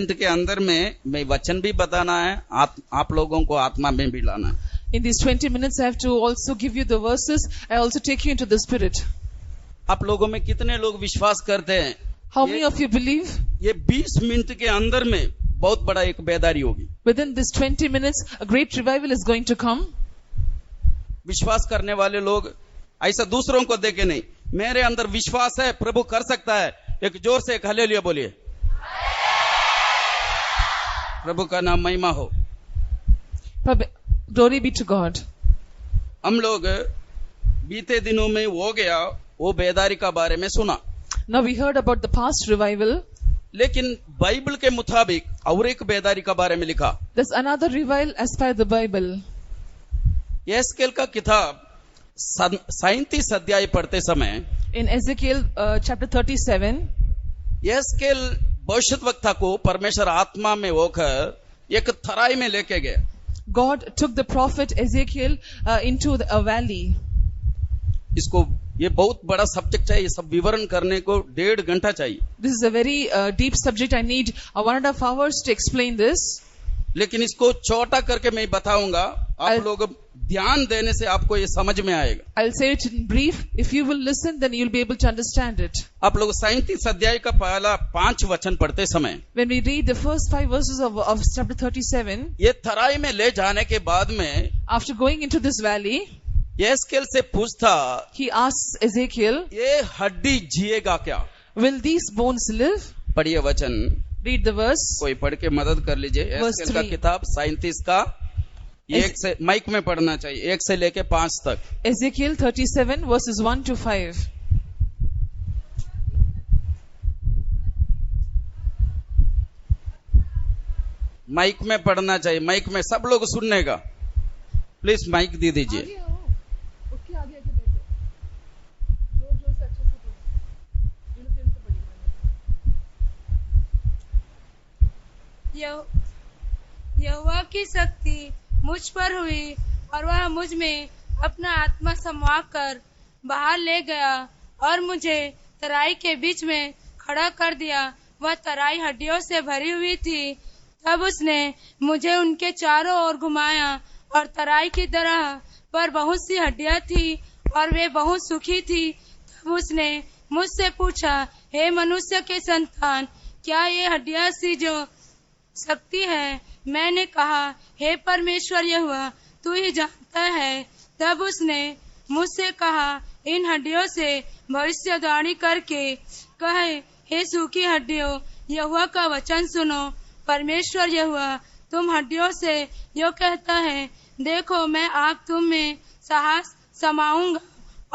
Minute के अंदर में मैं वचन भी बताना है, आप लोगों को आत्मा में भी लाना है। In these 20 minutes, I have to also give you the verses. I also take you into the spirit. आप लोगों में कितने लोग विश्वास करते हैं? How many of you believe? ये 20 मिनट के अंदर में बहुत बड़ा एक बेदारी होगी। Within this 20 minutes, a great revival is going to come. विश्वास करने वाले लोग ऐसा दूसरों को देखे नहीं, मेरे अंदर विश्वास है, प्रभु कर सकता है, एक जोर से एक हालेलुया बोलिए। प्रभु का नाम महिमा हो। Glory be to God. हम लोग बीते दिनों में हो गया वो बेदारी का बारे में सुना। Now we heard about the past revival. लेकिन बाइबल के मुताबिक और एक बेदारी का बारे में लिखा। There's another revival as per the Bible. यहेजकेल का किताब 37 अध्याय पढ़ते समय In Ezekiel chapter 37, यहेजकेल भविष्यद्वक्ता को परमेश्वर आत्मा में होकर एक थराई में लेके गए। God took the prophet Ezekiel into a valley. इसको ये बहुत बड़ा सब्जेक्ट चाहिए, सब विवरण करने को 1.5 घंटा चाहिए। This is a very deep subject. I need 1.5 hours to explain this. लेकिन इसको छोटा करके मैं बताऊंगा, आप लोग ध्यान देने से आपको ये समझ में आएगा। I'll say it in brief. If you will listen, then you'll be able to understand it. आप लोग 37 अध्याय का पहला 5 वचन पढ़ते समय When we read the first 5 verses of chapter 37, ये थराई में ले जाने के बाद में after going into this valley, यहेजकेल से पूछता, he asks Ezekiel, ये हड्डी जिएगा क्या? will these bones live? पढ़िए वचन, Read the verse. कोई पढ़ के मदद कर लीजिए। यहेजकेल का किताब 37 का 1 से माइक में पढ़ना चाहिए, 1 से लेके 5 तक। Ezekiel 37 verses 1 to 5. माइक में पढ़ना चाहिए, माइक में सब लोग सुनने का। प्लीज माइक दे दीजिए। यहोवा की शक्ति मुझ पर हुई और वह मुझ में अपना आत्मा समवा कर बाहर ले गया और मुझे तराई के बीच में खड़ा कर दिया। वह तराई हड्डियों से भरी हुई थी। तब उसने मुझे उनके चारों ओर घुमाया और तराई की तरह पर बहुत सी हड्डियां थी और वे बहुत सूखी थी। तब उसने मुझसे पूछा, हे मनुष्य के संतान, क्या ये हड्डियां सी जो सकती है? मैंने कहा, हे परमेश्वर यहोवा, तू ही जानता है। तब उसने मुझसे कहा, इन हड्डियों से भविष्यवाणी करके कहे, हे सूखी हड्डियों, यहोवा का वचन सुनो। परमेश्वर यहोवा तुम हड्डियों से यो कहता है, देखो मैं आग तुम में साहस समाऊंगा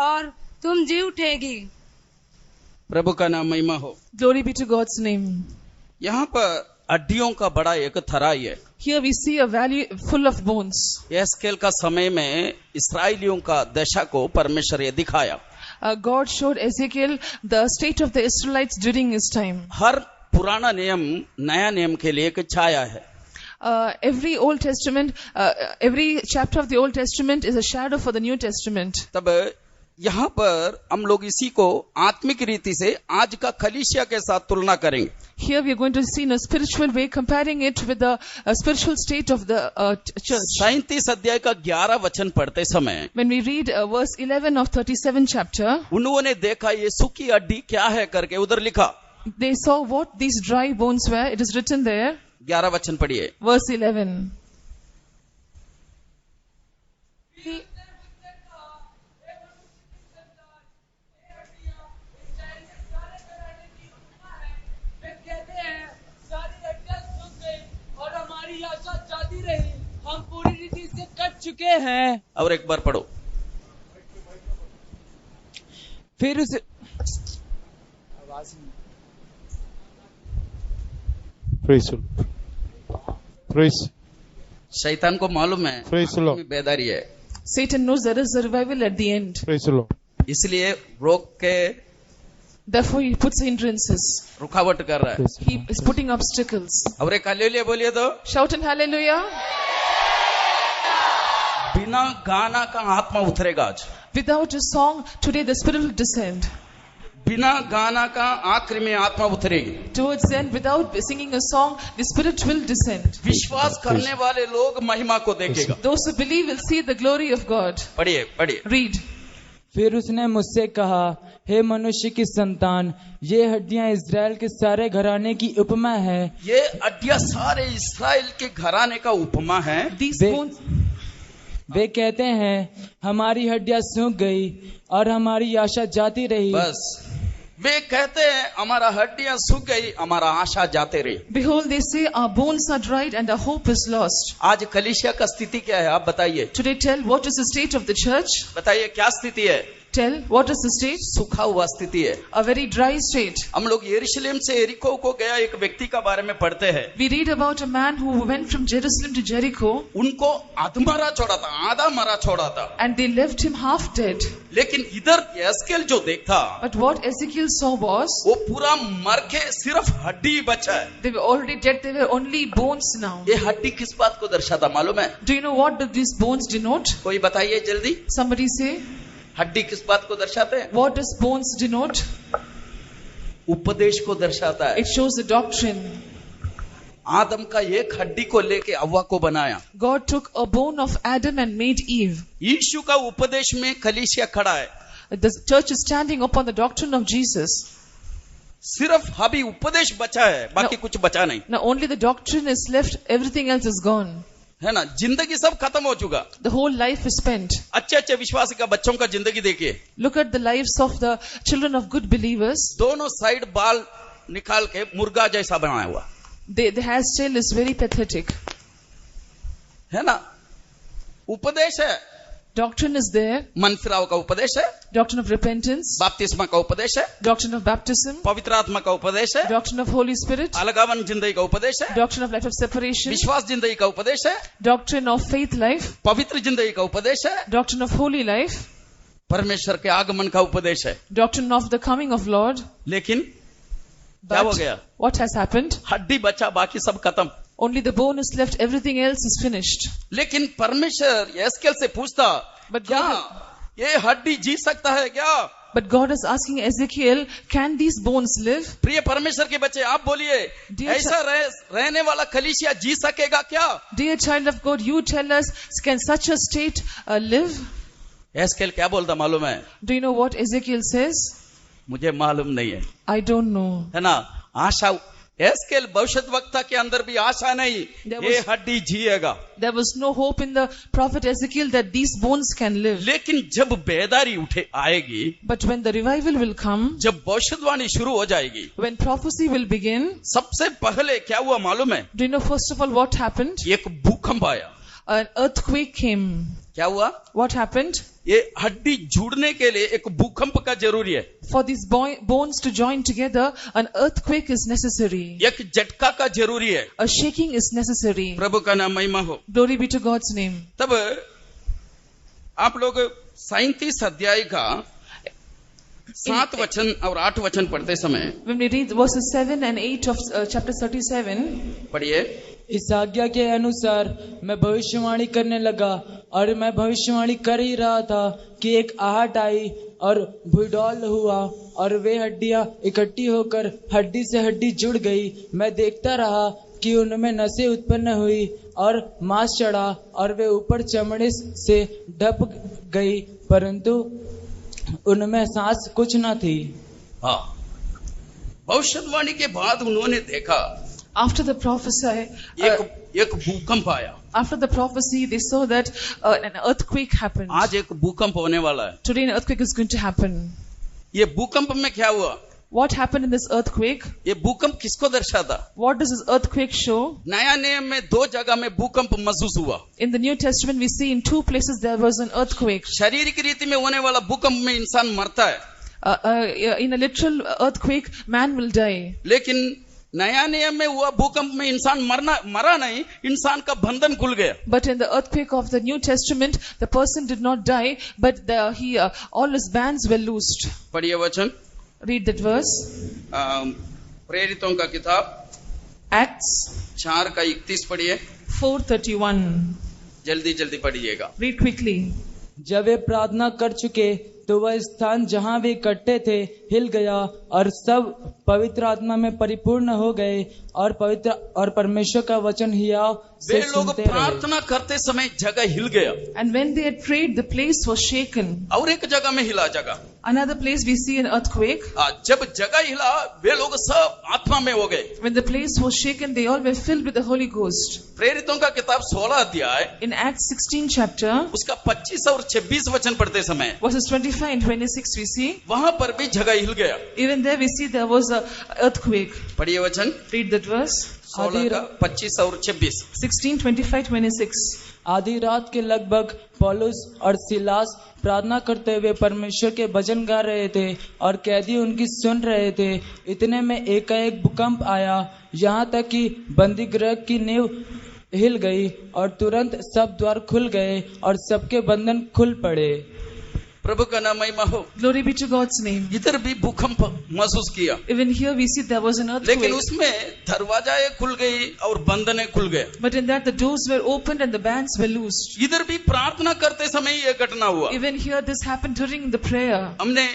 और तुम जी उठेगी। प्रभु का नाम महिमा हो। Glory be to God's name. यहाँ पर हड्डियों का बड़ा एक थराई है। Here we see a valley full of bones. यहेजकेल का समय में इस्राएलियों का दशा को परमेश्वर ये दिखाया। God showed Ezekiel the state of the Israelites during his time. हर पुराना नियम नया नियम के लिए एक छाया है। Every Old Testament, every chapter of the Old Testament is a shadow for the New Testament. तब यहाँ पर हम लोग इसी को आत्मिक रीति से आज का कलीसिया के साथ तुलना करेंगे। Here we are going to see in a spiritual way, comparing it with the spiritual state of the church. 37 अध्याय का 11 वचन पढ़ते समय When we read verse 11 of 37 chapter, उन्होंने देखा ये सूखी हड्डी क्या है करके उधर लिखा। they saw what these dry bones were. It is written there. 11 वचन पढ़िए। Verse 11. हम पूरी रीति से कट चुके हैं। और एक बार पढ़ो। फिर उसे Praise. शैतान को मालूम है Praise the Lord. बेदारी है, Satan knows there is a revival at the end. Praise the Lord. इसलिए रोक के Therefore he puts hindrances. रुकावट कर रहा है। Praise the He is putting obstacles. और एक हालेलुया बोलिए तो। Shout and hallelujah. बिना गाना का आत्मा उतरेगा आज। Without a song, today the Spirit will descend. बिना गाना का आखिर में आत्मा उतरेगी। Towards the end, without singing a song, the Spirit will descend. विश्वास करने वाले लोग महिमा को देखेगा। Those who believe will see the glory of God. पढ़िए पढ़िए। Read. फिर उसने मुझसे कहा, हे मनुष्य की संतान, ये हड्डियां इस्राएल के सारे घराने की उपमा है। ये हड्डियां सारे इस्राएल के घराने का उपमा है। These वे- bones, वे कहते हैं, हमारी हड्डियां सूख गई और हमारी आशा जाती रही। बस वे कहते हैं हमारा हड्डियां सूख गई, हमारा आशा जाते रही। behold, they say, our bones are dried and our hope is lost. आज कलीसिया का स्थिति क्या है, आप बताइए। Today, tell what is the state of the church? बताइए क्या स्थिति है। Tell what is the state? सूखा हुआ स्थिति है। A very dry state. हम लोग यरूशलेम से एरिको को गया एक व्यक्ति का बारे में पढ़ते हैं। We read about a man who went from Jerusalem to Jericho, उनको आधमरा छोड़ा था, आधा मरा छोड़ा था। and they left him half dead. लेकिन इधर यहेजकेल जो देखा, But what Ezekiel saw was, वो पूरा मर के सिर्फ हड्डी बचा है। they were already dead, they were only bones now. ये हड्डी किस बात को दर्शाता मालूम है? Do you know what do these bones denote? कोई बताइए जल्दी। Somebody say, हड्डी किस बात को दर्शाते हैं? what does bones denote? उपदेश को दर्शाता है। It shows the doctrine. आदम का एक हड्डी को लेके हव्वा को बनाया। God took a bone of Adam and made Eve. यीशु का उपदेश में कलीसिया खड़ा है। The church is standing upon the doctrine of Jesus. सिर्फ अभी उपदेश बचा है, बाकी कुछ बचा नहीं, Now only the doctrine is left, everything else is gone. है ना। जिंदगी सब खत्म हो चुका। The whole life is spent. अच्छे अच्छे विश्वासी का बच्चों का जिंदगी देखिए, Look at the lives of the children of good believers. दोनों साइड बाल निकाल के मुर्गा जैसा बनाया हुआ, The hairstyle is very pathetic. है ना। उपदेश है, Doctrine is there. मन फिराव का उपदेश है, Doctrine of repentance. बपतिस्मा का उपदेश है, Doctrine of baptism. पवित्र आत्मा का उपदेश है, Doctrine of Holy Spirit. अलगावन जिंदगी का उपदेश है, Doctrine of life of separation. विश्वास जिंदगी का उपदेश है, Doctrine of faith life. पवित्र जिंदगी का उपदेश है, Doctrine of holy life. परमेश्वर के आगमन का उपदेश है। Doctrine of the coming of Lord. लेकिन क्या हो But गया? what has happened? हड्डी बचा, बाकी सब खत्म। Only the bone is left, everything else is finished. लेकिन परमेश्वर यहेजकेल से पूछता, But क्या God, ये हड्डी जी सकता है क्या? but God is asking Ezekiel, can these bones live? प्रिय परमेश्वर के बच्चे, आप बोलिए, Dear ऐसा रहने वाला कलीसिया जी सकेगा क्या? Dear child of God, you tell us, can such a state live? यहेजकेल क्या बोलता मालूम है? Do you know what Ezekiel says? मुझे मालूम नहीं है, I don't know. है ना। आशा, यहेजकेल भविष्यद्वक्ता के अंदर भी आशा नहीं, There ये was- हड्डी जिएगा। There was no hope in the prophet Ezekiel that these bones can live. लेकिन जब बेदारी उठे आएगी, But when the revival will come, जब भविष्यवाणी शुरू हो जाएगी, when prophecy will begin, सबसे पहले क्या हुआ मालूम है? do you know first of all what happened? एक भूकंप आया। An earthquake came. क्या हुआ? What happened? ये हड्डी जुड़ने के लिए एक भूकंप का जरूरी है, For these bones to join together, an earthquake is necessary. एक झटका का जरूरी है। A shaking is necessary. प्रभु का नाम महिमा हो। Glory be to God's name. तब आप लोग 37 अध्याय का 7 वचन और 8 वचन पढ़ते समय When we read verses 7 and 8 of chapter 37, पढ़िए। इस आज्ञा के अनुसार मैं भविष्यवाणी करने लगा, और मैं भविष्यवाणी कर ही रहा था कि एक आहट आई और भूडौल हुआ, और वे हड्डियां इकट्ठी होकर हड्डी से हड्डी जुड़ गई। मैं देखता रहा कि उनमें नसें उत्पन्न हुई और मांस चढ़ा, और वे ऊपर चमड़े से ढप गई, परंतु उनमें सांस कुछ न थी। हाँ, भविष्यवाणी के बाद उन्होंने देखा after the prophecy, एक भूकंप आया। after the prophecy, they saw that an earthquake happened. आज एक भूकंप होने वाला है। Today an earthquake is going to happen. ये भूकंप में क्या हुआ? What happened in this earthquake? ये भूकंप किसको दर्शाता? What does this earthquake show? नया नियम में 2 जगह में भूकंप महसूस हुआ। In the New Testament, we see in 2 places there was an earthquake. शारीरिक रीति में होने वाला भूकंप में इंसान मरता है, In a literal earthquake, man will die. लेकिन नया नियम में हुआ भूकंप में इंसान मरा नहीं, इंसान का बंधन खुल गया। But in the earthquake of the New Testament, the person did not die, but all his bands were loosed. पढ़िए वचन, Read that verse. प्रेरितों का किताब Acts 4 का 31 पढ़िए, 4:31. जल्दी जल्दी पढ़िएगा। Read quickly. जब वे प्रार्थना कर चुके तो वह स्थान जहाँ भी इकट्ठे थे हिल गया और सब पवित्र आत्मा में परिपूर्ण हो गए और परमेश्वर का वचन हियाव वे से लोग सुनते रहे। प्रार्थना करते समय जगह हिल गया, And when they had prayed, the place was shaken. और एक जगह में हिला जगह। Another place we see an earthquake. जब जगह हिला वे लोग सब आत्मा में हो गए। When the place was shaken, they all were filled with the Holy Ghost. प्रेरितों का किताब 16 अध्याय In Acts 16 chapter, उसका 25 और 26 वचन पढ़ते समय verses 25 and 26 we see, वहां पर भी जगह हिल गया। even there we see there was a earthquake. पढ़िए वचन Read that verse. 16 का 25 और 26। 16, 25, 26. आधी रात के लगभग पौलुस और सिलास प्रार्थना करते हुए परमेश्वर के भजन गा रहे थे और कैदी उनकी सुन रहे थे। इतने में एकाएक भूकंप आया, यहाँ तक कि बंदी गृह की नींव हिल गई और तुरंत सब द्वार खुल गए और सबके बंधन खुल पड़े। प्रभु का नाम महिमा हो। Glory be to God's name. इधर भी भूकंप महसूस किया, Even here we see there was an लेकिन earthquake. उसमें दरवाजाएं खुल गई और बंधनें खुल गए। But in that the doors were opened and the bands were loosed. इधर भी प्रार्थना करते समय ये घटना हुआ। Even here this happened during the prayer. हमने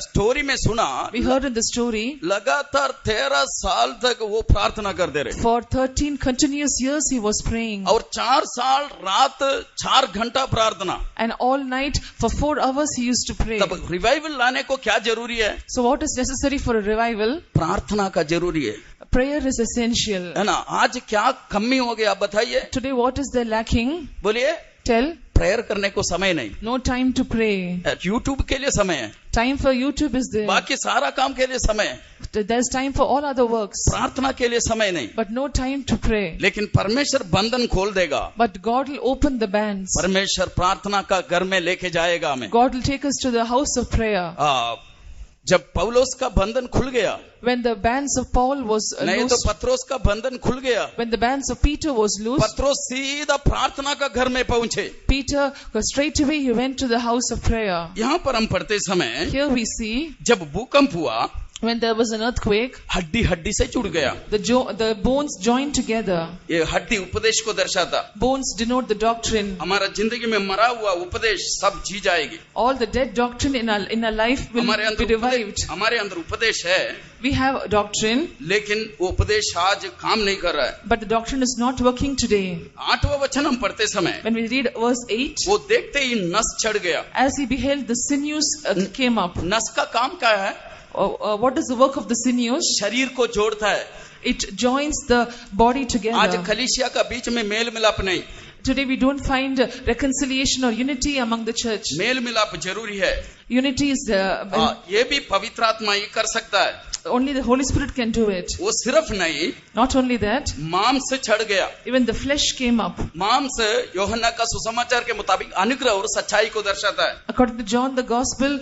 स्टोरी में सुना, We heard in the story, लगातार 13 साल तक वो प्रार्थना करते रहे for 13 continuous years he was praying. और 4 साल रात 4 घंटा प्रार्थना। And all night for 4 hours he used to pray. तब रिवाइवल लाने को क्या जरूरी है? So what is necessary for a revival? प्रार्थना का जरूरी है, Prayer is essential. है ना? आज क्या कमी हो गया बताइए? Today what is there lacking? बोलिए। Tell. प्रेयर करने को समय नहीं, No time to pray. YouTube के लिए समय है, Time for YouTube is there. बाकी सारा काम के लिए समय है, There's time for all other works. प्रार्थना के लिए समय नहीं। But no time to pray. लेकिन परमेश्वर बंधन खोल देगा, But God will open the bands. परमेश्वर प्रार्थना का घर में लेके जाएगा हमें। God will take us to the house of prayer. जब पौलुस का बंधन खुल गया, When the bands of Paul was नहीं तो loosed, पत्रोस का बंधन खुल गया, when the bands of Peter was loosed, पत्रोस सीधा प्रार्थना का घर में पहुंचे। Peter straight away he went to the house of prayer. यहाँ पर हम पढ़ते समय Here we see जब भूकंप हुआ, when there was an earthquake, हड्डी हड्डी से जुड़ गया। the bones joined together. ये हड्डी उपदेश को दर्शाता। Bones denote the doctrine. हमारा जिंदगी में मरा हुआ उपदेश सब जी जाएगी। All the dead doctrine in our life will be revived. हमारे अंदर उपदेश है, We have doctrine, लेकिन वो उपदेश आज काम नहीं कर रहा है। but the doctrine is not working today. 8वां वचन हम पढ़ते समय When we read verse 8, वो देखते ही नस चढ़ गया। as he beheld, the sinews came up. नस का काम क्या है? What is the work of the sinews? शरीर को जोड़ता है। It joins the body आज together. कलीसिया का बीच में मेल मिलाप नहीं, Today we don't find reconciliation or unity among the church. मेल मिलाप जरूरी है। Unity is ये भी पवित्र आत्मा ही कर सकता है। only the Holy Spirit can do it. वो सिर्फ नहीं, Not only that, मांस चढ़ गया। even the flesh came up. मांस यूहन्ना का सुसमाचार के मुताबिक अनुग्रह और सच्चाई को दर्शाता है। According to John the Gospel,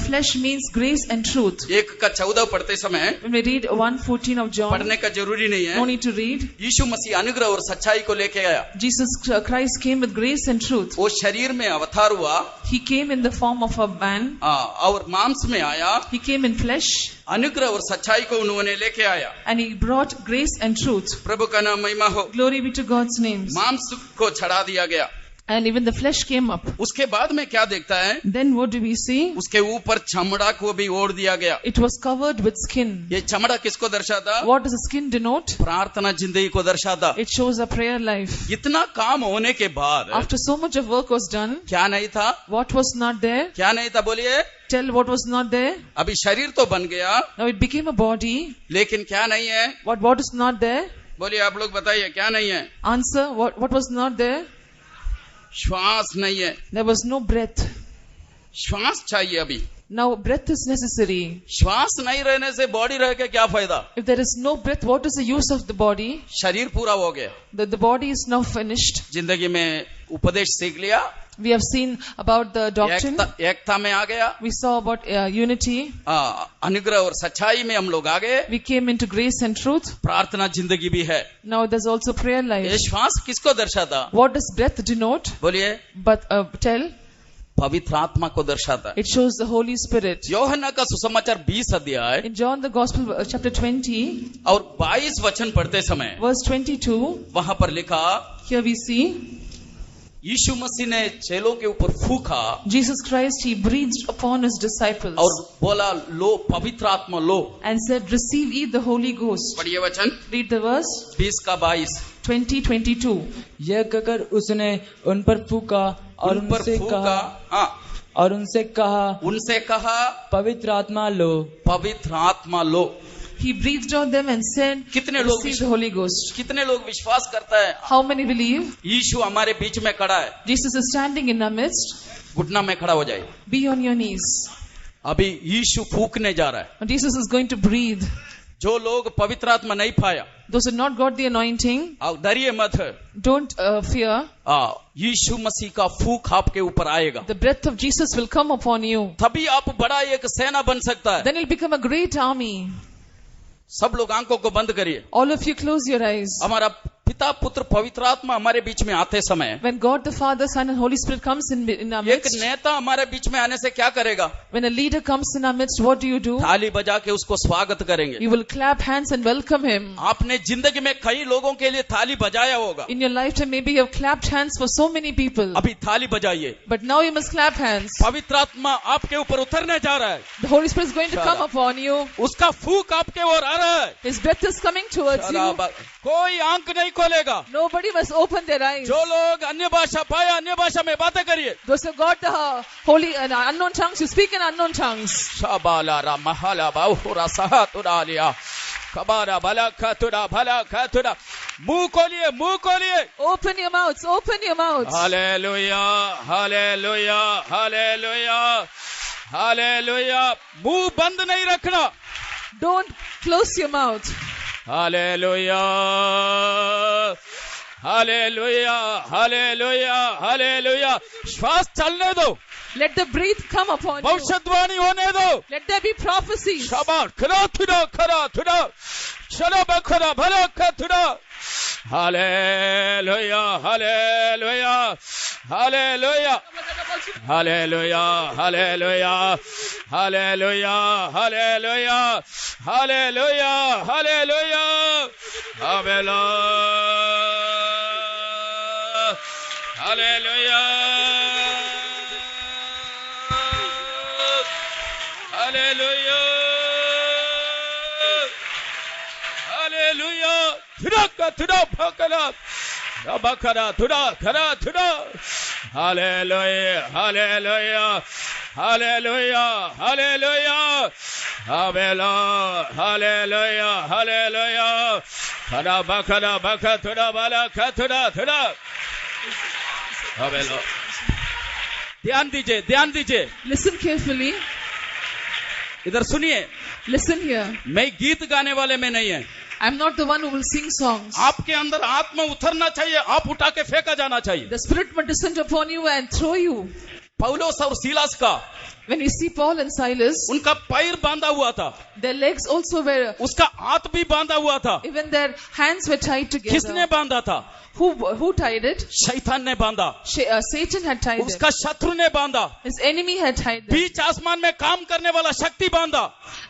flesh means grace and truth. 1:14 पढ़ते समय When we read 1:14 of John, पढ़ने का जरूरी नहीं no है। need to read. यीशु मसीह अनुग्रह और सच्चाई को लेके आया। Jesus Christ came with grace and truth. वो शरीर में अवतार हुआ, He came in the form of a man. और मांस में आया। He came in flesh अनुग्रह और सच्चाई को उन्होंने लेके आया। and he brought grace and truth. प्रभु का नाम महिमा हो। Glory be to God's name. मांस को चढ़ा दिया गया। And even the flesh came up. उसके बाद में क्या देखता है? Then what do we see? उसके ऊपर चमड़ा को भी ओढ़ दिया गया। It was covered with skin. ये चमड़ा किसको दर्शाता? What does the skin denote? प्रार्थना जिंदगी को दर्शाता। It shows a prayer life. इतना काम होने के बाद After so much of work was done, क्या नहीं था? what was not there? क्या नहीं था बोलिए? Tell what was not there. अभी शरीर तो बन गया, Now it became a body. लेकिन क्या नहीं है? What is not there? बोलिए आप लोग बताइए क्या नहीं है? Answer. What was not there? श्वास नहीं है। There was no breath. श्वास चाहिए अभी। Now breath is necessary. श्वास नहीं रहने से बॉडी रह के क्या फायदा? If there is no breath, what is the use of the body? शरीर पूरा हो गया, The body is now finished. जिंदगी में उपदेश सीख लिया, We have seen about the doctrine. एकता में आ गया, We saw about unity. अनुग्रह और सच्चाई में हम लोग आ गए। We came into grace and truth. प्रार्थना जिंदगी भी है। Now there's also prayer ये life. श्वास किसको दर्शाता? What does breath denote? बोलिए। But tell. पवित्र आत्मा को दर्शाता है। It shows the Holy Spirit. यूहन्ना का सुसमाचार 20 अध्याय In John the Gospel chapter 20, और 22 वचन पढ़ते समय verse 22, वहां पर लिखा, here we see, यीशु मसीह ने चेलों के ऊपर फूका Jesus Christ, he breathed upon his disciples और बोला लो पवित्र आत्मा लो। and said, receive ye the Holy Ghost. पढ़िए वचन Read the verse 20 का 22। 20:22. यह कहकर उसने उन पर फूका और उन पर उनसे फूका, कहा हाँ, उनसे कहा पवित्र आत्मा लो। पवित्र आत्मा लो। He breathed on them and said, कितने लोग receive the Holy Ghost. कितने लोग विश्वास करता है How many believe? यीशु हमारे बीच में खड़ा है? Jesus is standing in our midst. घुटना में खड़ा हो जाए। Be on your knees. अभी यीशु फूकने जा रहा है। Jesus is going to breathe. जो लोग पवित्र आत्मा नहीं पाया, Those who have not got the anointing, आप डरिए मत। don't fear. यीशु मसीह का फूक आपके ऊपर आएगा, The breath of Jesus will come upon you. तभी आप बड़ा एक सेना बन सकता है। Then you'll become a great army. सब लोग आंखों को बंद करिए। All of you close your eyes. हमारा पिता पुत्र पवित्र आत्मा हमारे बीच में आते समय When God the Father, Son and Holy Spirit comes in our एक midst, नेता हमारे बीच में आने से क्या करेगा? when a leader comes in our midst, what do? थाली बजा के उसको स्वागत करेंगे। You will clap hands and welcome him. आपने जिंदगी में कई लोगों के लिए थाली बजाया होगा, In your lifetime, maybe you have clapped hands for so many people. अभी थाली बजाइए। But now you must clap hands. पवित्र आत्मा आपके ऊपर उतरने जा रहा है, The Holy Spirit is going to come upon you. उसका फूक आपके ओर आ रहा है। His breath is coming towards you. कोई आंख नहीं खोलेगा। Nobody must open their eyes. जो लोग अन्य भाषा पाया अन्य भाषा में बातें करिए। Those who got the holy and unknown tongues, you speak in unknown tongues. शाबाला रा महाला बाहुरा सहातुरा लिया कबारा भला खातुरा भला खातुरा। मुंह खोलिए, मुंह खोलिए। Open your mouths, open your mouths. Hallelujah, hallelujah, hallelujah, hallelujah. मुंह बंद नहीं रखना। Don't close your mouth. Hallelujah, hallelujah, hallelujah, hallelujah. श्वास चलने दो, Let the breath come upon you. भविष्यवाणी होने दो। Let there be prophecies. शाबाश, खरा थुड़ा, खरा थुड़ा, चलो बखरा भला खतुड़ा। Hallelujah, hallelujah, hallelujah, hallelujah, hallelujah, hallelujah, hallelujah, hallelujah, hallelujah, hallelujah, hallelujah, hallelujah, hallelujah. थुड़ा थुड़ा भकरा बखरा थुड़ा खरा थुड़ा। Hallelujah, hallelujah, hallelujah, hallelujah, hallelujah, hallelujah, hallelujah. खरा बखरा बख थुड़ा वाला खथुड़ा थुड़ा। हालेलुया। ध्यान दीजिए, ध्यान दीजिए। Listen carefully. इधर सुनिए। Listen here. मैं गीत गाने वाले में नहीं है। I'm not the one who will sing songs. आपके अंदर आत्मा उतरना चाहिए, आप उठा के फेंका जाना चाहिए। The Spirit will descend upon you and throw you. पौलुस और सीलास का, When we see Paul and Silas, उनका पैर बांधा हुआ था, their legs also were, उसका हाथ भी बांधा हुआ था। even their hands were tied किसने together. बांधा था? Who tied it? शैतान ने बांधा, Satan had tied it. उसका शत्रु ने बांधा, His enemy had tied it. बीच आसमान में काम करने वाला शक्ति बांधा।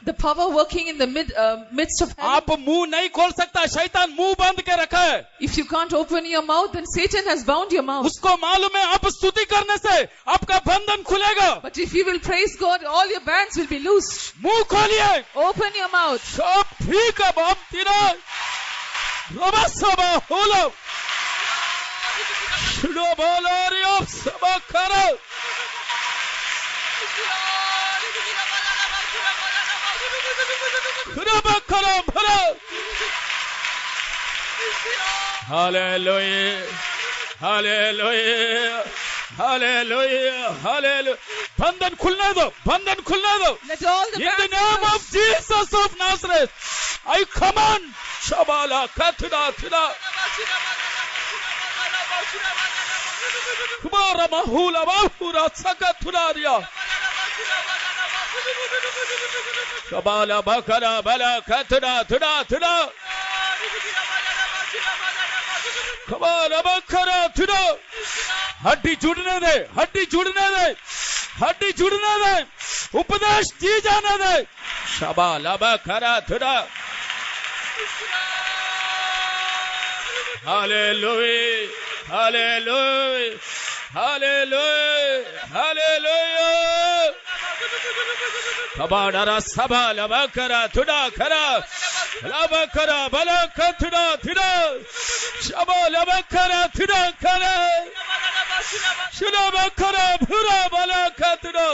The power working in the midst of heaven. आप मुंह नहीं खोल सकता, शैतान मुंह बंद के रखा है। If you can't open your mouth, then Satan has bound your mouth. उसको मालूम है आप स्तुति करने से आपका बंधन खुलेगा। But if you will praise God, all your bands will be loosed. मुंह खोलिए। Open your mouth. सब ठीक है बाप तेरा। रबा सबा होलो शुरो बोलो रे आप सबा करो। रबा करो भरो। Hallelujah, hallelujah, hallelujah, hallelujah. बंधन खुलने दो, बंधन खुलने दो। Let all the In the bands name loose. of Jesus of Nazareth, I command Shabala Kathida Thida Kumara Mahula Mahura Sakaturaria Shabala Bakara Bala Kathida Thida Thida Kumara Bakara Thida हड्डी जुड़ने दे, हड्डी जुड़ने दे, हड्डी जुड़ने दे, उपदेश दी जाने दे। शबा लबा खरा थुड़ा। Hallelujah, hallelujah, Hallelujah. Hallelujah. Kabadara saba labakara tuda kara. Labakara balaka tuda tuda. Shaba labakara tuda kara. Shulabakara pura balaka tuda.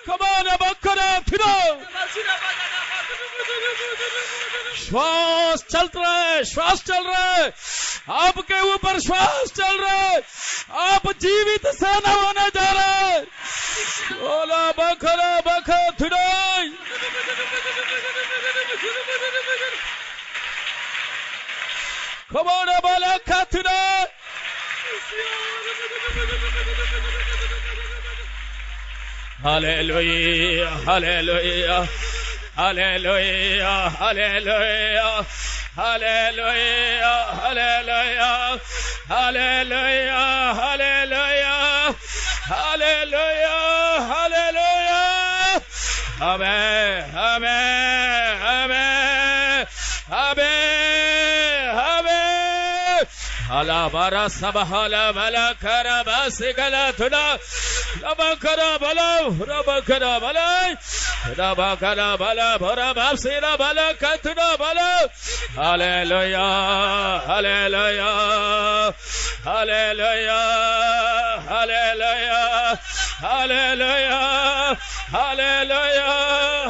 Kabadabakara tuda. श्वास चल रहा है, श्वास चल रहा है, आपके ऊपर श्वास चल रहा है, आप जीवित सेना होने जा रहे हैं। ओला बखरा बखा थुराई, खबोड़ा बाला खाथुरा, hallelujah, hallelujah, Hallelujah, hallelujah, hallelujah, hallelujah, hallelujah, hallelujah, hallelujah, hallelujah. Amen, amen, amen, amen, amen. Alabara sabahala bala karaba sigala thuna. Rabakara bala, rabakara bala. Rabakara bala, barabasira bala, kathuna bala. Hallelujah, hallelujah, hallelujah, hallelujah, hallelujah, hallelujah,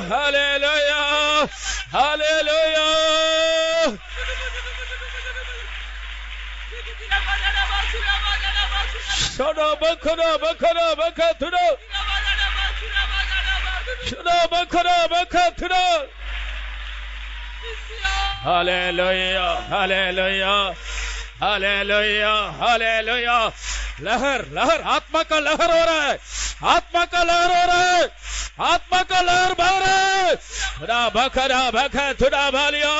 hallelujah, hallelujah. Shada bakara bakara bakathuna. Hallelujah, hallelujah, hallelujah, hallelujah. लहर लहर आत्मा का लहर हो रहा है, आत्मा का लहर हो रहा है, आत्मा का लहर बह रहा है। रा बखरा बखा थुरा भालिया,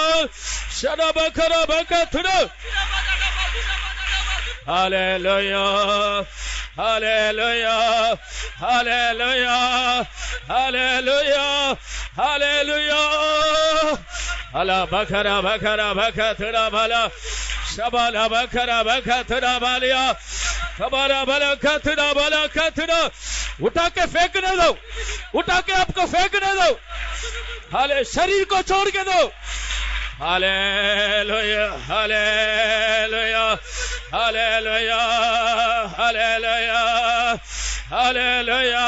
शरा बखरा बखा थुरा। Hallelujah, hallelujah, hallelujah, hallelujah, hallelujah. Ala bakara bakara bakathura bala, shabala bakara bakathura balia, kabara bala kathura bala kathura. उठा के फेंकने दो, उठा के आपको फेंकने दो, हाले शरीर को छोड़ के दो। Hallelujah, hallelujah, hallelujah, hallelujah, hallelujah,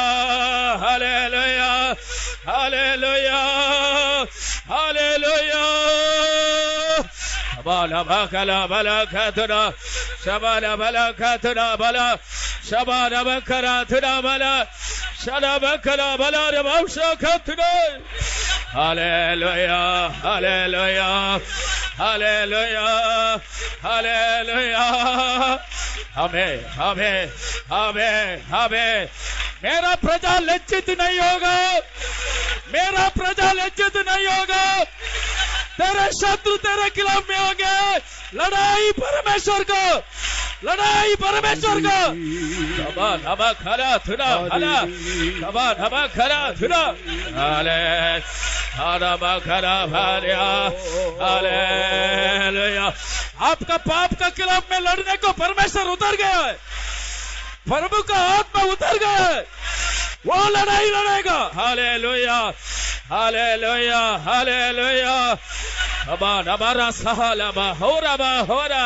hallelujah, hallelujah, hallelujah. Bala bakala bala kathura, shabala bala kathura bala, shabala bakara thura bala, shala bakala bala rabamsha kathura. Hallelujah, hallelujah, hallelujah, hallelujah. हमें हमें हमें हमें मेरा प्रजा लज्जित नहीं होगा, मेरा प्रजा लज्जित नहीं होगा। तेरे शत्रु तेरे खिलाफ में होंगे। लड़ाई परमेश्वर को, लड़ाई परमेश्वर को। कबा नबा खरा थुना हला, कबा नबा खरा थुना हले, हरबा खरा भार्या हालेलुया। आपका पाप का खिलाफ में लड़ने को परमेश्वर उतर गया है, प्रभु का आत्मा उतर गया है, वो लड़ाई लड़ेगा। Hallelujah hallelujah hallelujah. कबा नबारा सहालबा होरबा होरा,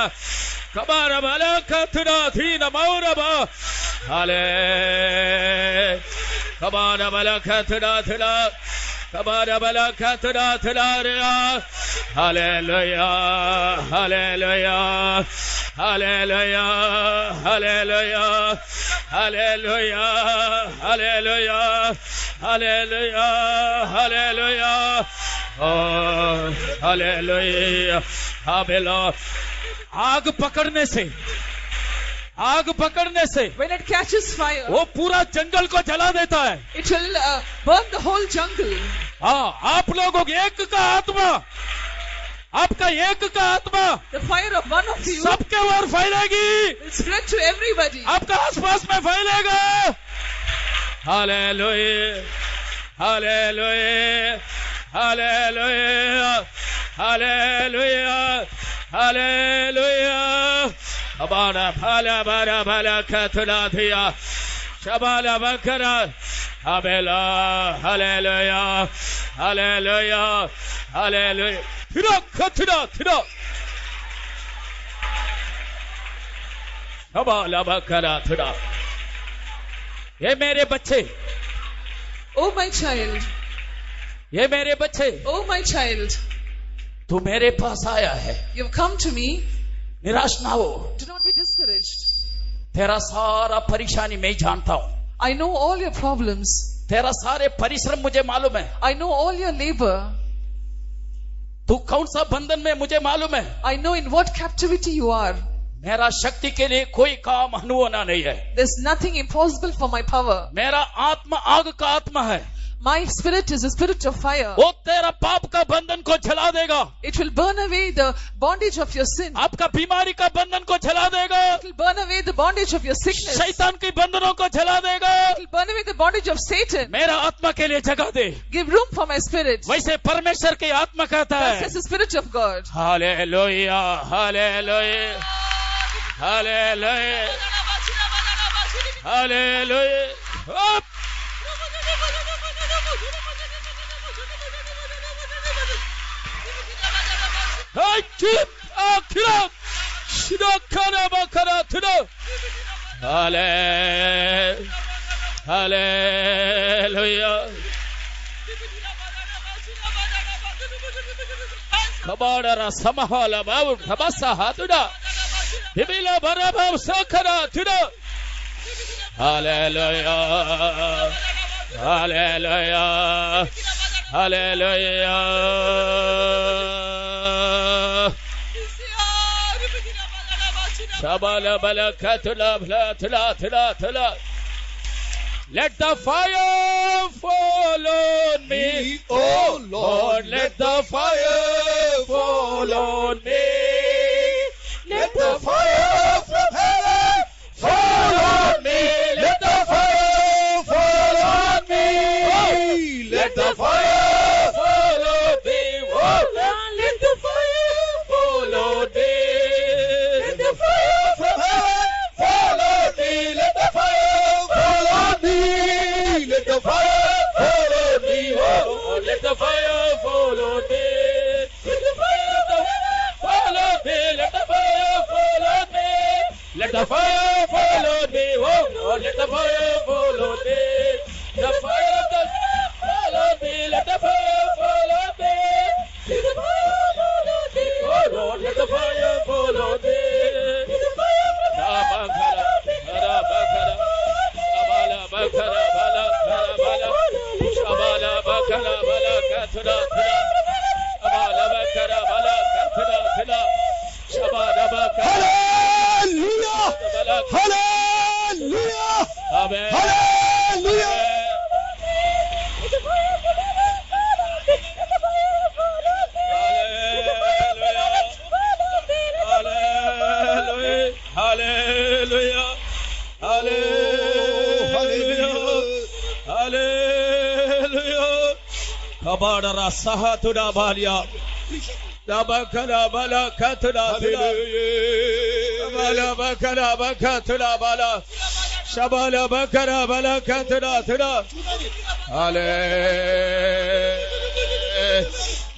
कबा रबला कथुरा थी नमौरबा हाले, कबा रबला कथुरा थुरा, कबा रबला कथुरा थुरा रा। Hallelujah hallelujah hallelujah hallelujah hallelujah hallelujah hallelujah hallelujah hallelujah. हाबेला आग पकड़ने से, आग पकड़ने से when it catches fire, वो पूरा जंगल को जला देता है। it will burn the whole jungle. हाँ, आप लोगों के एक का आत्मा, आपका एक का आत्मा The fire of one of you सबके ओर फैलेगी, will spread to everybody. आपका आसपास में फैलेगा। Hallelujah hallelujah hallelujah Hallelujah. Hallelujah. Abara bala bara bala katula dia. Shabala bakara. Abela. Hallelujah. Hallelujah. Hallelujah. Tira katira tira. Shabala bakara tira. ये मेरे बच्चे, Oh my child, ये मेरे बच्चे, oh my child, तू मेरे पास आया है, you've come to me. निराश ना हो, Do not be discouraged. तेरा सारा परेशानी मैं ही जानता हूँ, I know all your problems. तेरा सारे परिश्रम मुझे मालूम है, I know all your labor. तू कौन सा बंधन में मुझे मालूम है, I know in what captivity you are. मेरा शक्ति के लिए कोई काम अनहोना नहीं है, There's nothing impossible for my power. मेरा आत्मा आग का आत्मा है, My spirit is a spirit of fire. वो तेरा पाप का बंधन को जला देगा, It will burn away the bondage of your sin. आपका बीमारी का बंधन को जला देगा, It will burn away the bondage of your sickness. It शैतान की बंधनों को जला देगा, will burn away the bondage of Satan. मेरा आत्मा के लिए जगह दे, Give room for my spirit. वैसे परमेश्वर की आत्मा कहता That है, says the spirit of God. Hallelujah hallelujah hallelujah hallelujah. Hallelujah. कबाड़ा समहाला बाबू खबसा हाथुड़ा बिबिला बराबर साखरा तुड़ा। Hallelujah hallelujah hallelujah. Shabala bala katula bla tula tula tula. Let the fire fall on me, oh Lord. Let the fire fall on me. Let the fire from heaven fall on me. Let the fire fall on me. Let the fire fall on me. Oh Lord, let the fire fall on me. Let the fire from heaven fall on me. Let the fire fall on me. Let the fire fall on me. Oh, let the fire fall on me. Let the fire fall on me. Let the fire fall on me. Let the fire fall on me. Oh, let the fire fall on me. The fire fall on me. Let the fire fall on me. Let the fire fall on me. Oh Lord, let the fire fall on me. Let the fire fall on me. Shabala bakara bala kara bala. Shabala bakara bala kathura thura. Shabala bakara bala kathura thura. Shabala bakara. Hallelujah! Hallelujah! Amen. Hallelujah! Hallelujah! Hallelujah! Hallelujah! Kabadara sahatuna balia. Dabakala bala katuna thila. Bala bakala bakatuna bala. Shabala bakara bala katuna thila.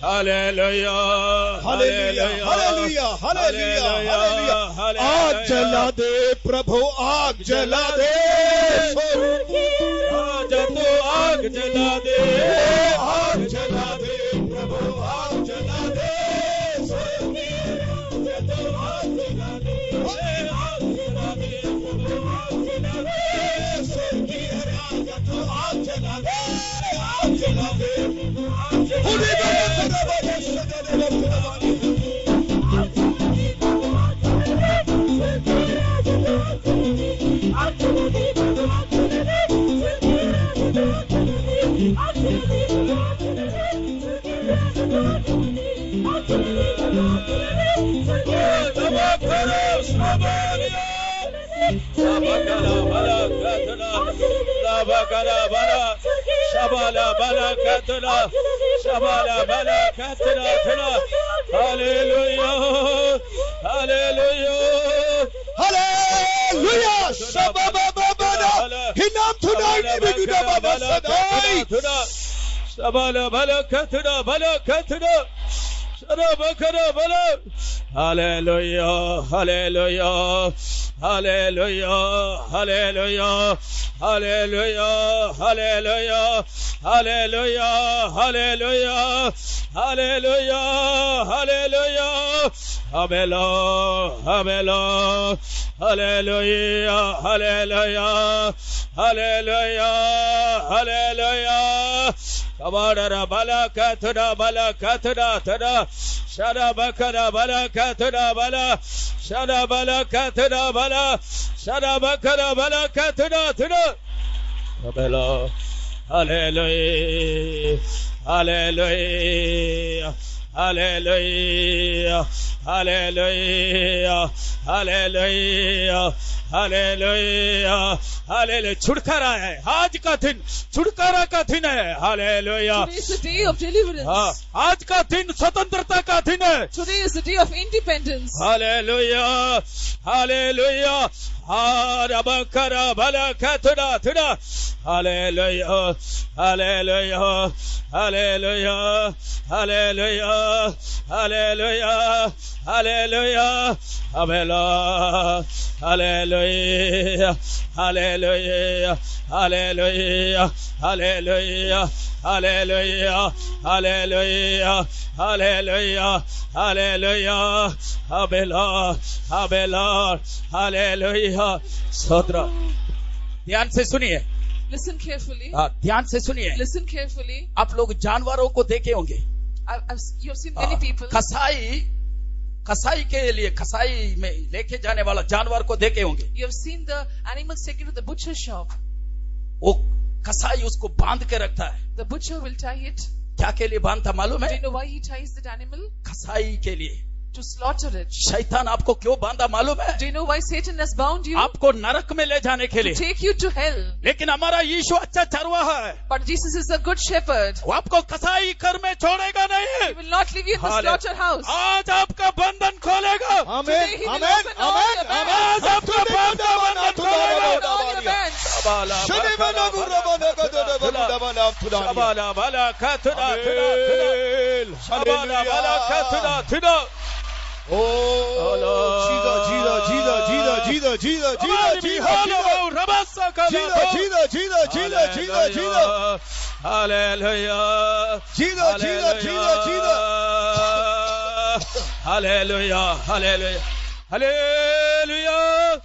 Hallelujah! Hallelujah! Hallelujah! Hallelujah! Hallelujah! आग जला दे प्रभु आग जला दे आज तो आग जला दे आग जला दे प्रभु आग जला दे Shabala bala katuna, shabala bala katuna, Hallelujah, hallelujah, hallelujah, hallelujah, hallelujah, hallelujah, hallelujah, hallelujah, hallelujah, hallelujah, Hallelujah, hallelujah, hallelujah, hallelujah, hallelujah, hallelujah. Kabara balakatuna balakatuna tada shara bakara balakatuna bala shara balakatuna bala shara bakara balakatuna tada. Hallelujah, hallelujah, hallelujah, hallelujah, hallelujah, hallelujah, hallelujah. छुटकारा है आज का दिन, छुटकारा का दिन है. Hallelujah. Today is the day of deliverance. आज का दिन स्वतंत्रता का दिन है. Today is the day of independence. Hallelujah, hallelujah. Harabakara balakatuna tuna. Hallelujah, hallelujah, hallelujah, hallelujah, hallelujah, hallelujah, hallelujah, hallelujah, hallelujah, hallelujah, hallelujah, hallelujah, hallelujah, hallelujah, hallelujah, hallelujah, hallelujah, hallelujah. Sodra, ध्यान से सुनिए. Listen carefully. ध्यान से सुनिए. Listen carefully. आप लोग जानवरों को देखे होंगे. You've seen many people. कसाई के लिए कसाई में लेके जाने वाला जानवर को देखे होंगे. You have seen the animals taken to the butcher shop. वो कसाई उसको बांध के रखता है. The butcher will tie it. क्या के लिए बांधता मालूम Do है? you know why he ties that animal? कसाई के लिए. To slaughter it. शैतान आपको क्यों बांधा मालूम है? Do you know why Satan has bound you? आपको नरक में ले जाने के To लिए. take you to hell. लेकिन हमारा यीशु अच्छा चरवाहा है. But Jesus is a good shepherd. वो आपको कसाई घर में छोड़ेगा He नहीं. will not leave you in the slaughterhouse. आज आपका बंधन खोलेगा. Amen, Today he will amen, open all amen, your amen. bands. आज आपका पाप का बंधन खोलेगा. Open all your bands. Shabala bala katuna tuna tuna. Shabala bala katuna tuna. Oh, Jesus, Jesus, Jesus, Jesus, Jesus, Jesus, Jesus, Jesus, Jesus, Jesus, Jesus, Jesus. Hallelujah. Jesus, Jesus, Jesus, Jesus. Hallelujah. Hallelujah. Hallelujah.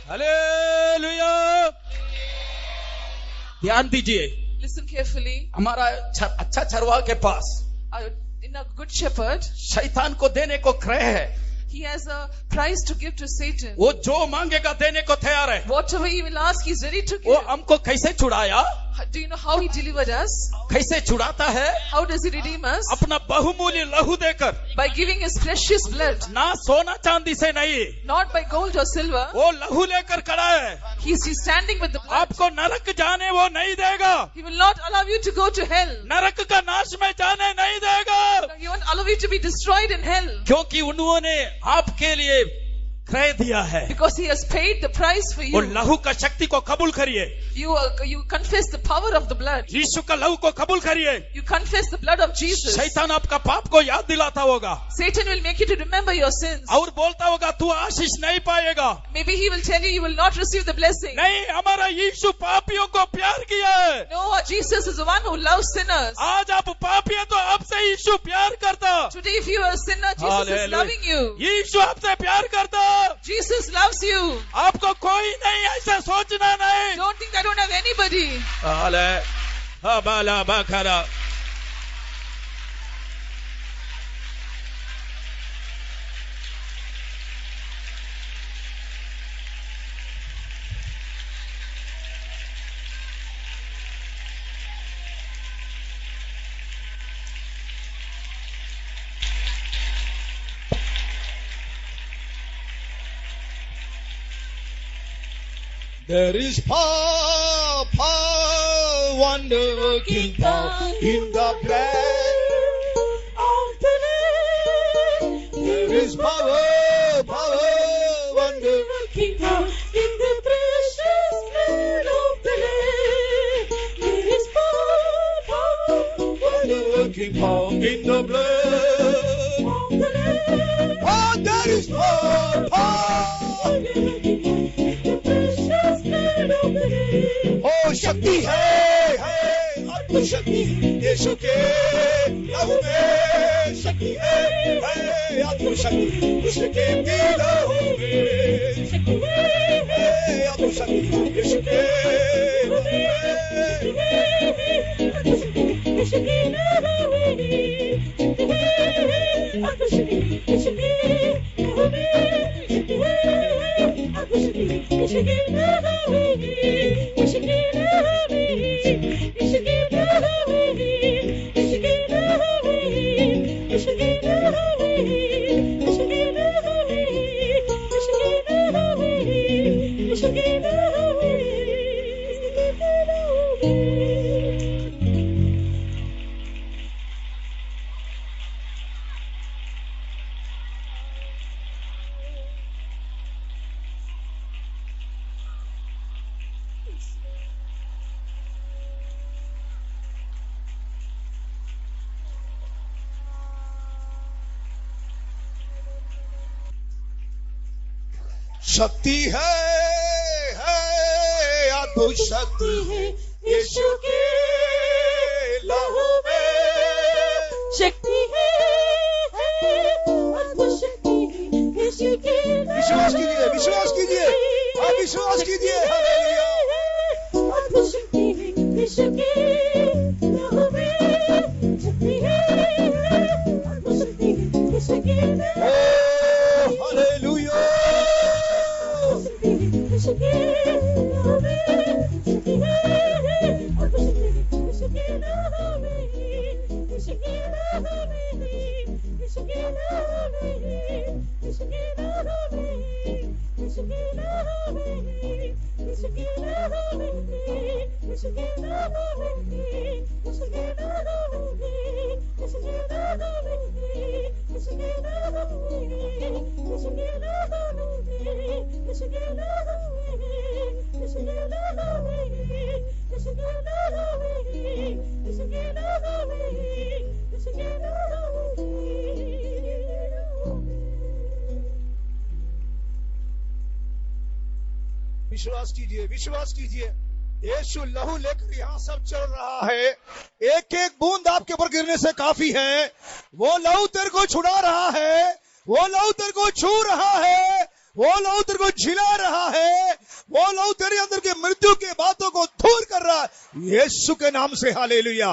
Hallelujah. ध्यान दीजिए. Listen carefully. हमारा अच्छा चरवाहा के पास In a good shepherd, शैतान को देने को क्रय है. he has a prize to give to Satan. वो जो मांगेगा देने को तैयार है. Whatever he will ask, he's ready to वो give. हमको कैसे छुड़ाया? Do you know how he delivered us? कैसे छुड़ाता है? How does he redeem us? अपना बहुमूल्य लहू देकर. By giving his precious blood. ना सोना चांदी से नहीं. Not by gold or silver. वो लहू लेकर खड़ा है. He's standing with the blood. आपको नरक जाने वो नहीं देगा. He will not allow you to go to hell. नरक का नाश में जाने नहीं देगा. He won't allow you to be destroyed in hell. क्योंकि उन्होंने आपके लिए क्रय दिया है. Because he has paid the price for वो you. लहू का शक्ति को कबूल करिए. You confess the power of the blood. यीशु का लहू को कबूल करिए. You confess the blood of Jesus. शैतान आपका पाप को याद दिलाता होगा. Satan will make you to remember your sins. और बोलता होगा तू आशीष नहीं पाएगा. Maybe he will tell you will not receive the blessing. नहीं, हमारा यीशु पापियों को प्यार किया है. No, Jesus is the one who loves sinners. आज आप पापी हैं तो आपसे यीशु प्यार करता. Today if you are a sinner, Jesus is loving you. यीशु आपसे प्यार करता. Jesus loves you. आपको कोई नहीं ऐसा सोचना नहीं. Don't think I don't have anybody. हाले हबाला बकरा. There is power, power, wonder-working power in the blood of the Lamb. There is power, power, wonder-working power in the precious blood of the Lamb. the power in the blood. Oh, there is power. Oh, शक्ति है आत्मशक्ति यीशु के लहू में शक्ति है आत्मशक्ति उसके भी लहू में शक्ति है आत्मशक्ति यीशु के लहू में शक्ति है अद्भुत शक्ति है यीशु के लहू में शक्ति है अद्भुत शक्ति है यीशु के विश्वास कीजिए आप विश्वास कीजिए हालेलुया अद्भुत शक्ति है यीशु के लहू में शक्ति है अद्भुत शक्ति है यीशु के हालेलुया विश्वास कीजिए यीशु लहू लेकर यहाँ सब चल रहा है। एक एक बूंद आपके ऊपर गिरने से काफी है। वो लहू तेरे को छुड़ा रहा है, वो लहू तेरे को छू रहा है, वो लहू तेरे को झिला रहा है, वो लहू तेरे अंदर के मृत्यु के बातों को दूर कर रहा है यीशु के नाम से। हालेलुया।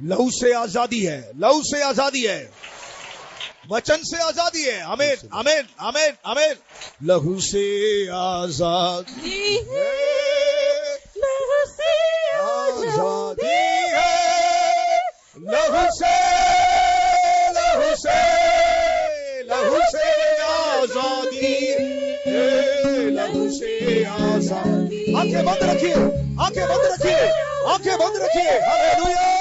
लहू से आजादी है, लहू से आजादी है, वचन से आजादी है। आमीन आमीन आमीन आमीन। लहू से आजादी है, लहू से आजादी है, लहू से लहू से लहू से आजादी है, लहू से आजादी। आंखें बंद रखिए, आंखें बंद रखिए, आंखें बंद रखिए। Hallelujah.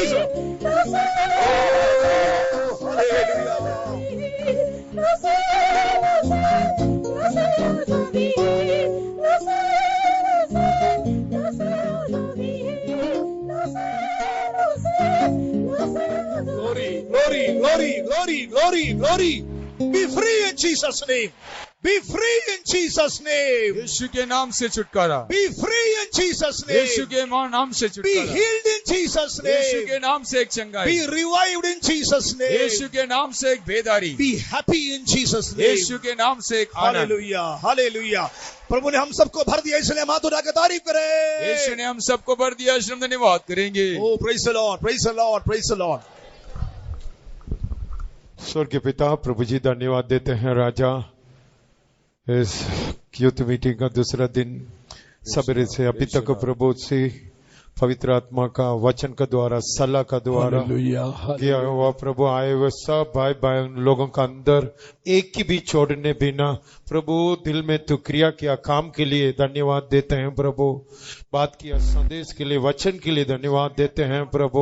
Jesus. Glory. Be free in Jesus' name. Be free in Jesus' name. यीशु के नाम से छुटकारा। Be free in Jesus' name. यीशु के नाम से Be छुटकारा। healed in Jesus' Yeshu name. के नाम से एक चंगाई। Be revived in Jesus' name. यीशु के नाम से एक बेदारी। Be happy in Jesus' name. यीशु के नाम से एक आनंद। Hallelujah hallelujah. प्रभु ने हम सबको भर दिया, इसलिए हम हाथ उठा के तारीफ करें। यीशु ने हम सबको भर दिया, इसलिए हम धन्यवाद करेंगे। Oh, praise the Lord, praise the Lord, praise the Lord. स्वर्गीय पिता, प्रभु जी धन्यवाद देते हैं राजा। इस यूथ मीटिंग का दूसरा दिन सवेरे से अभी तक प्रभु से पवित्र आत्मा का वचन का द्वारा सलाह का द्वारा किया हुआ प्रभु आए हुए सब भाई भाई उन लोगों का अंदर एक की भी छोड़ने बिना प्रभु दिल में तू क्रिया किया काम के लिए धन्यवाद देते हैं प्रभु। बात किया संदेश के लिए वचन के लिए धन्यवाद देते हैं प्रभु।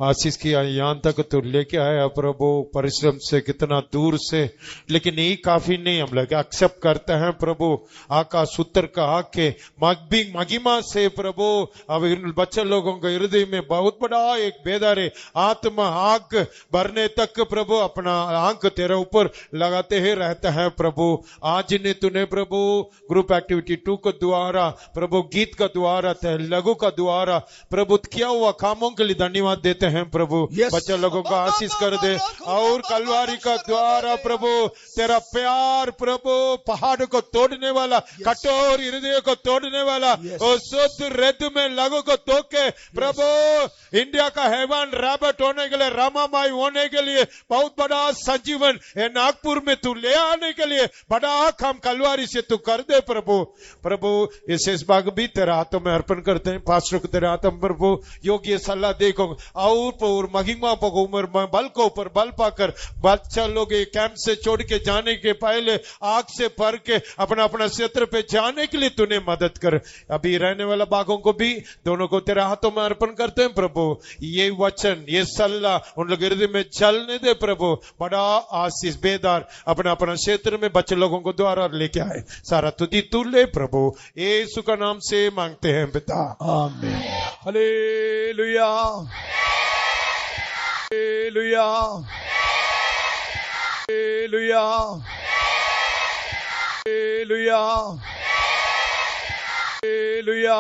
आशीष किया यहाँ तक तो लेके आया प्रभु परिश्रम से कितना दूर से, लेकिन यही काफी नहीं, हम लोग एक्सेप्ट करते हैं प्रभु आकाश उत्तर का आके महिमा से प्रभु। अब इन बच्चे लोगों के हृदय में बहुत बड़ा एक बेदारे आत्मा आग भरने तक प्रभु अपना आंख तेरे ऊपर लगाते ही रहता है प्रभु। आज ने तूने प्रभु ग्रुप एक्टिविटी 2 के द्वारा प्रभु गीत का द्वारा लघु का द्वारा प्रभु किया हुआ कामों के लिए धन्यवाद देते हैं प्रभु। बच्चे लोगों को आशीष कर दे और कलवारी का द्वारा प्रभु तेरा प्यार प्रभु पहाड़ को तोड़ने वाला कठोर हृदय को तोड़ने वाला और शुद्ध रेत में लघु को तोड़ के प्रभु इंडिया का हैवान रैबट होने के लिए रामामाई होने के लिए बहुत बड़ा संजीवन नागपुर में तू ले आने के लिए बड़ा काम कलवारी से तू कर दे प्रभु। प्रभु इस भाग भी तेरा हाथों में अर्पण करते हैं, पास्टर को तेरे हाथों में प्रभु योग्य सलाह देखो और महिमा पको उम्र बल को ऊपर बल पाकर बच्चा लोग कैंप से छोड़ के जाने के पहले आग से भर के अपना अपना क्षेत्र पे जाने के लिए तूने मदद कर। अभी रहने वाला बागों को भी दोनों को तेरे हाथों में अर्पण करते हैं प्रभु। ये वचन ये सलाह उन लोग हृदय में चलने दे प्रभु। बड़ा आशीष बेदार अपना अपना क्षेत्र में बच्चे लोगों को द्वारा लेके आए, सारा तुझी तू ले प्रभु। यीशु का नाम से मांगते हैं पिता, आमीन। Hallelujah hallelujah hallelujah hallelujah hallelujah